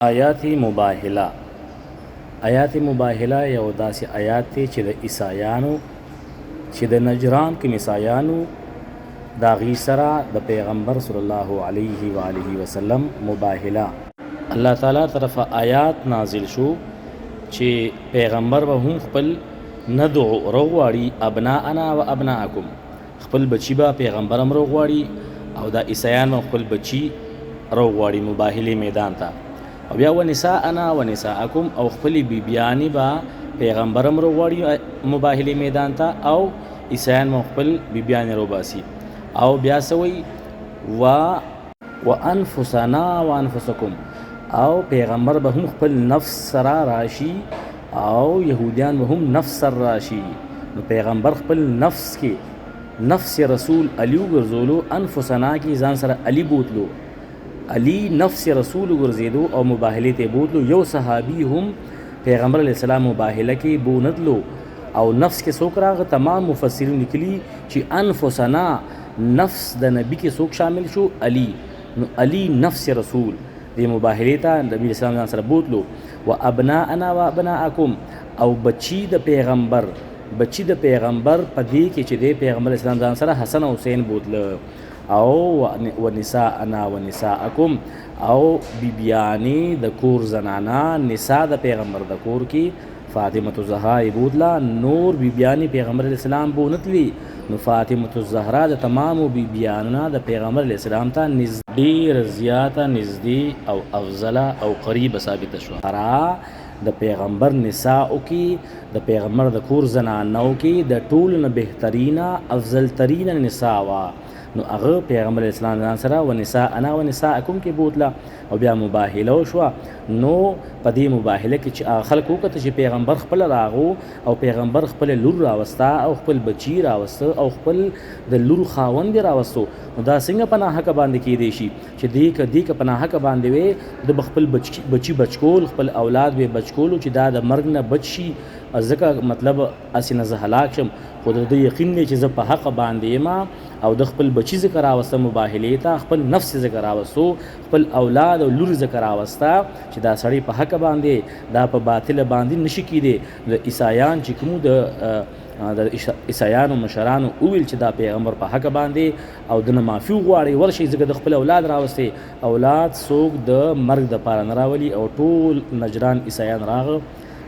آیات مباهله آیات مباهله یو داسې آیات دی چې د عیسایانو چې د نجران کوم عیسایانو د هغوی سره د پیغمبر صلی الله علیه و آله وسلم مباهله الله تعالی طرفه آیات نازل شو چې پیغمبر به هم خپل ندعو روغواړي ابناءنا و ابناءکم خپل بچی به پیغمبر هم روغواړي او د عیسایان هم خپل بچی روغواړي مباهله میدان ته او بیا و نساءنا و نساءکم او خپل بیبیانی با پیغمبرم رو غواړي مباهله میدان ته او عیسایان مو خپل بیبیانی رو باسي او بیا سوی و انفسنا و انفسکم او پیغمبر به هم خپل نفس سره راشي او يهوديان به هم نفس سره راشي نو پیغمبر خپل نفس کې نفس رسول علی ګرځولو انفسنا کې ځان سره علی بوتلو علی نفس رسول ګرځیدو او مباهله ته بوتلو یو صحابي هم پیغمبر علیه السلام مباهله کې بونتلو او نفس کې څوک راغ تمام مفسرین لیکلي چې انفسنا نفس د نبی کې څوک شامل شو علی نو علی نفس رسول د مباهله ته نبی اسلام ځان سره بوتلو و ابناءنا و ابناءکم او بچی د پیغمبر په دې کې چې د پیغمبر اسلام ځان سره حسن او حسین بوتله او و نساءنا و نساءکم او بیبیانی د کور زنانا نساء د پیغمبر د کور کې فاطمه الزهرا بودلا نور بیبیانی پیغمبر اسلام بونتلی نو فاطمه الزهرا د تمام بیبیانو د پیغمبر اسلام ته نږدې زیاته نږدې او افضل او قریب ثابت شو د پیغمبر نساء کې د پیغمبر د کور زنانو کې د ټول نه بهترینا افضل ترین نساء وا نو هغه پیغمبر اسلام سره و نساءنا و نساءکم کې بوتله او بیا مباهله وشوه نو په دې مباهله کې چې خلک وکړه چې پیغمبر خپل راغو او پیغمبر خپل لور راوسته او خپل بچی راوسته او خپل د لور خاوند راوستو نو دا څنګه پناه حق باندې کېدی شي چې دې ک پناه حق باندې وي د خپل بچی بچکول خپل اولاد به بچکول چې دا د مرګ نه بچ شي ځکه مطلب اسنه زه هلاک شم خو د یقین نه چې زه په حق باندې ما او د خپل بچی ذکر راوسته مباهله ته خپل نفس ذکر راوستو خپل اولاد او لور ذکر راوسته چې دا سړی په حق باندې دا په باطل باندې نشي کېدی د عیسایان چې کوم د عیسایانو مشرانو ویل چې دا پیغمبر په حق باندې او د معافي غواړي ورشي ځکه د خپل اولاد راوستي اولاد څوک د مرګ د پاره نه راولي او ټول نجران عیسایان راغ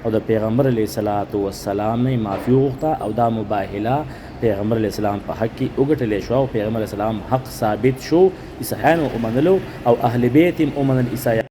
او د پیغمبر علیه السلام نه معافي وغوښته او دا مباهله پیغمبر علیه السلام په حق کې وګټلې شو او پیغمبر علیه السلام حق ثابت شو عیسایانو ومنلو او اهل بیت هم ومنل عیسایان